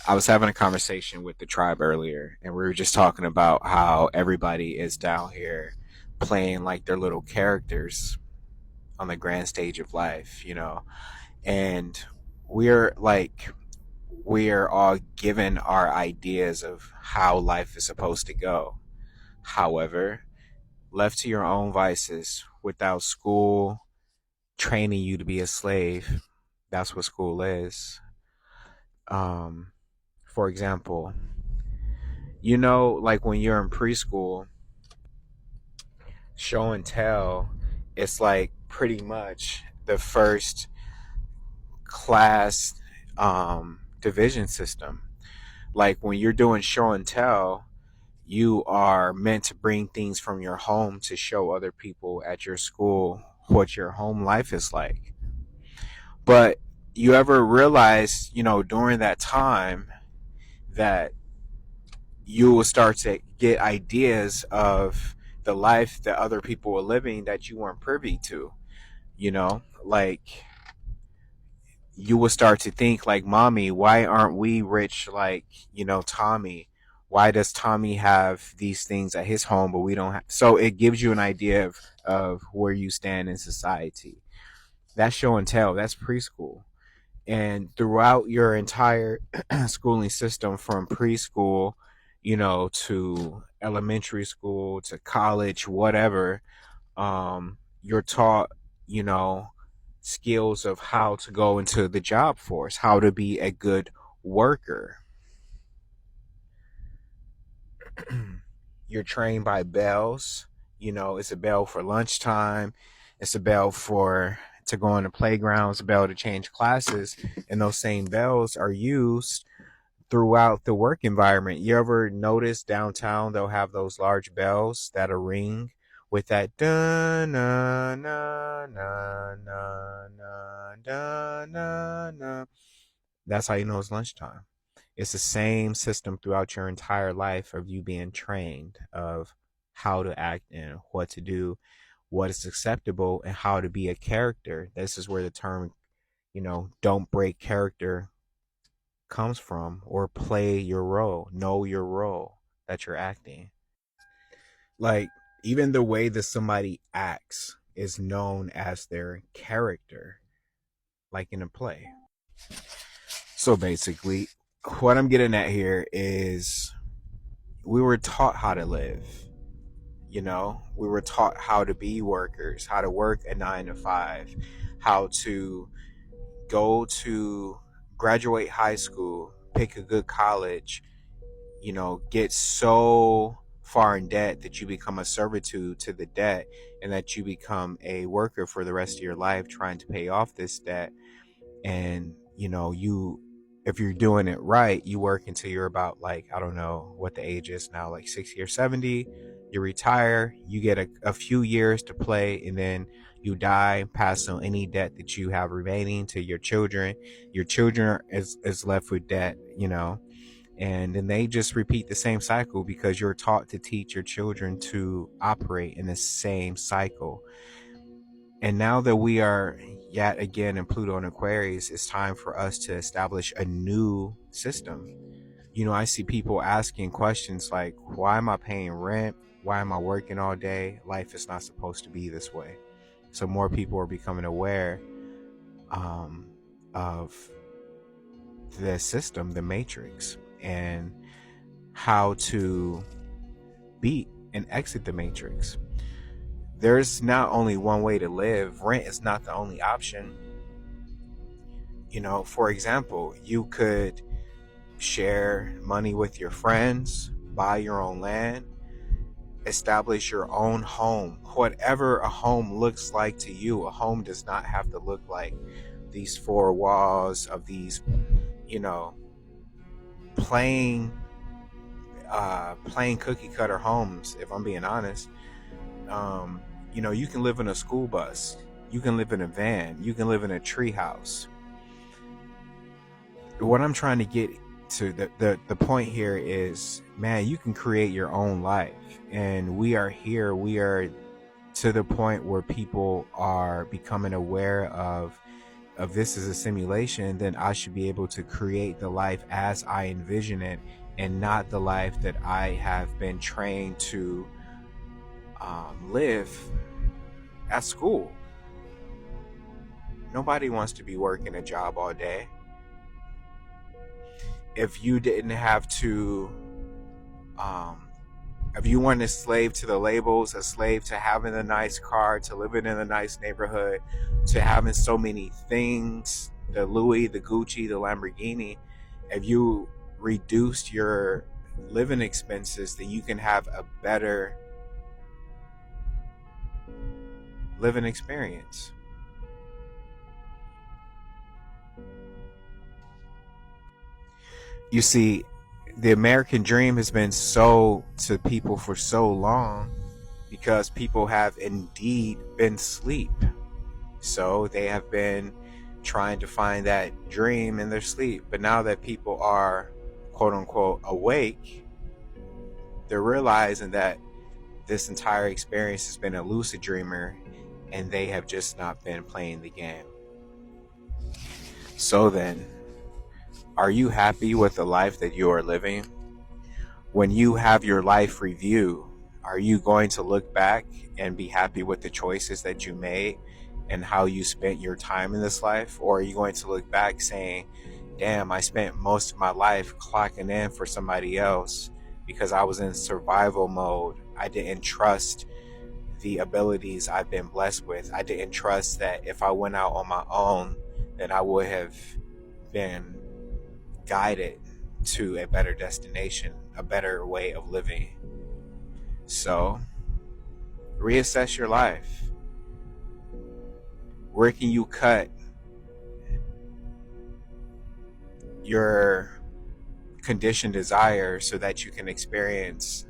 I was having a conversation with the tribe earlier, and we were just talking about how everybody is down here playing like their little characters on the grand stage of life, and we're like, we are all given our ideas of how life is supposed to go. However, left to your own vices without school training you to be a slave, that's what school is. Um, for example, like when you're in preschool, show and tell, it's like pretty much the first class division system. Like when you're doing show and tell, you are meant to bring things from your home to show other people at your school what your home life is like. But you ever realize, during that time that you will start to get ideas of the life that other people were living that you weren't privy to, like you will start to think like, mommy, why aren't we rich like, Tommy? Why does Tommy have these things at his home but we don't have? So it gives you an idea of where you stand in society. That's show and tell. That's preschool. And throughout your entire schooling system, from preschool, to elementary school, to college, whatever, you're taught, you know, skills of how to go into the job force, how to be a good worker. You're trained by bells. It's a bell for lunchtime, it's a bell for to go on the playground, it's a bell to change classes, and those same bells are used throughout the work environment. You ever notice downtown they'll have those large bells that'll ring with that da na na na na na da na na. That's how you know it's lunchtime. It's the same system throughout your entire life of you being trained of how to act and what to do, what is acceptable, and how to be a character. This is where the term, don't break character comes from, or play your role, know your role that you're acting. Like, even the way that somebody acts is known as their character, like in a play. So basically, what I'm getting at here is we were taught how to live. We were taught how to be workers, how to work a 9 to 5, how to go to graduate high school, pick a good college, get so far in debt that you become a servitude to the debt, and that you become a worker for the rest of your life trying to pay off this debt. And you, if you're doing it right, you work until you're about, like, I don't know what the age is now, like 60 or 70. You retire, you get a few years to play, and then you die, pass on any debt that you have remaining to your children. Your children is left with debt, and then they just repeat the same cycle because you're taught to teach your children to operate in the same cycle. And now that we are yet again in Pluto and Aquarius, it's time for us to establish a new system. I see people asking questions like, why am I paying rent? Why am I working all day? Life is not supposed to be this way. So more people are becoming aware of the system, the matrix, and how to beat and exit the matrix. There's not only one way to live. Rent is not the only option. For example, you could share money with your friends, buy your own land, establish your own home. Whatever a home looks like to you, a home does not have to look like these four walls of these, plain, plain cookie cutter homes. If I'm being honest, you can live in a school bus, you can live in a van, you can live in a tree house. What I'm trying to get to, the point here is, man, you can create your own life. And we are to the point where people are becoming aware of of this is a simulation, then I should be able to create the life as I envision it, and not the life that I have been trained to live at school. Nobody wants to be working a job all day. If you didn't have to, if you weren't a slave to the labels, a slave to having a nice car, to living in a nice neighborhood, to having so many things, the Louis, the Gucci, the Lamborghini, if you reduced your living expenses, then you can have a better living experience. You see, the American dream has been sold to people for so long because people have indeed been asleep. So they have been trying to find that dream in their sleep. But now that people are, quote unquote, awake, they're realizing that this entire experience has been a lucid dreamer, and they have just not been playing the game. So then, are you happy with the life that you are living? When you have your life review, are you going to look back and be happy with the choices that you made and how you spent your time in this life? Or are you going to look back saying, damn, I spent most of my life clocking in for somebody else because I was in survival mode. I didn't trust the abilities I've been blessed with. I didn't trust that if I went out on my own, then I would have been guided to a better destination, a better way of living. So, reassess your life. Where can you cut your conditioned desire so that you can experience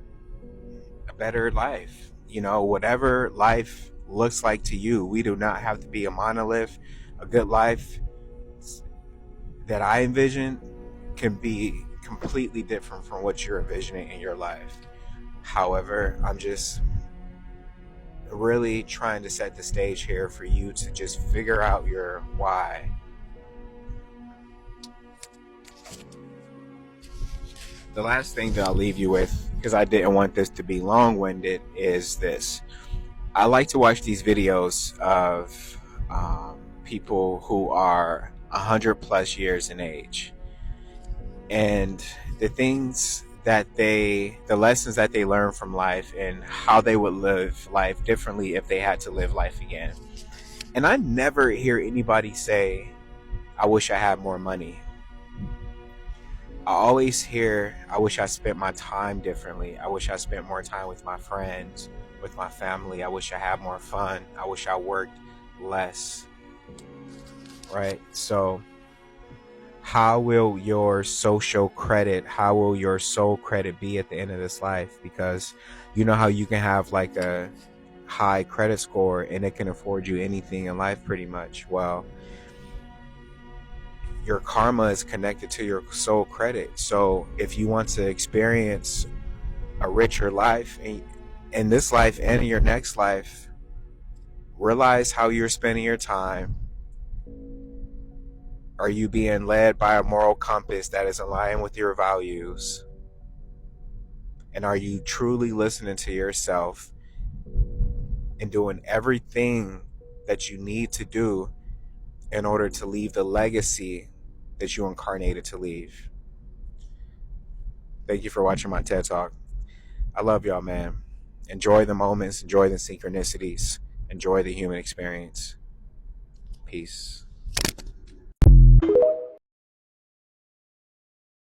a better life? You know, whatever life looks like to you, we do not have to be a monolith. A good life that I envision can be completely different from what you're envisioning in your life. However, I'm just really trying to set the stage here for you to just figure out your why. The last thing that I'll leave you with, because I didn't want this to be long-winded, is this. I like to watch these videos of people who are 100 plus years in age, and the lessons that they learn from life and how they would live life differently if they had to live life again. And I never hear anybody say, I wish I had more money. I always hear, I wish I spent my time differently. I wish I spent more time with my friends, with my family. I wish I had more fun. I wish I worked less. Right? So how will your social credit, how will your soul credit be at the end of this life? Because you know how you can have like a high credit score and it can afford you anything in life pretty much. Well, your karma is connected to your soul credit. So if you want to experience a richer life in this life and in your next life, realize how you're spending your time. Are you being led by a moral compass that is aligned with your values? And are you truly listening to yourself and doing everything that you need to do in order to leave the legacy that you incarnated to leave? Thank you for watching my TED Talk. I love y'all, man. Enjoy the moments, enjoy the synchronicities, enjoy the human experience. Peace.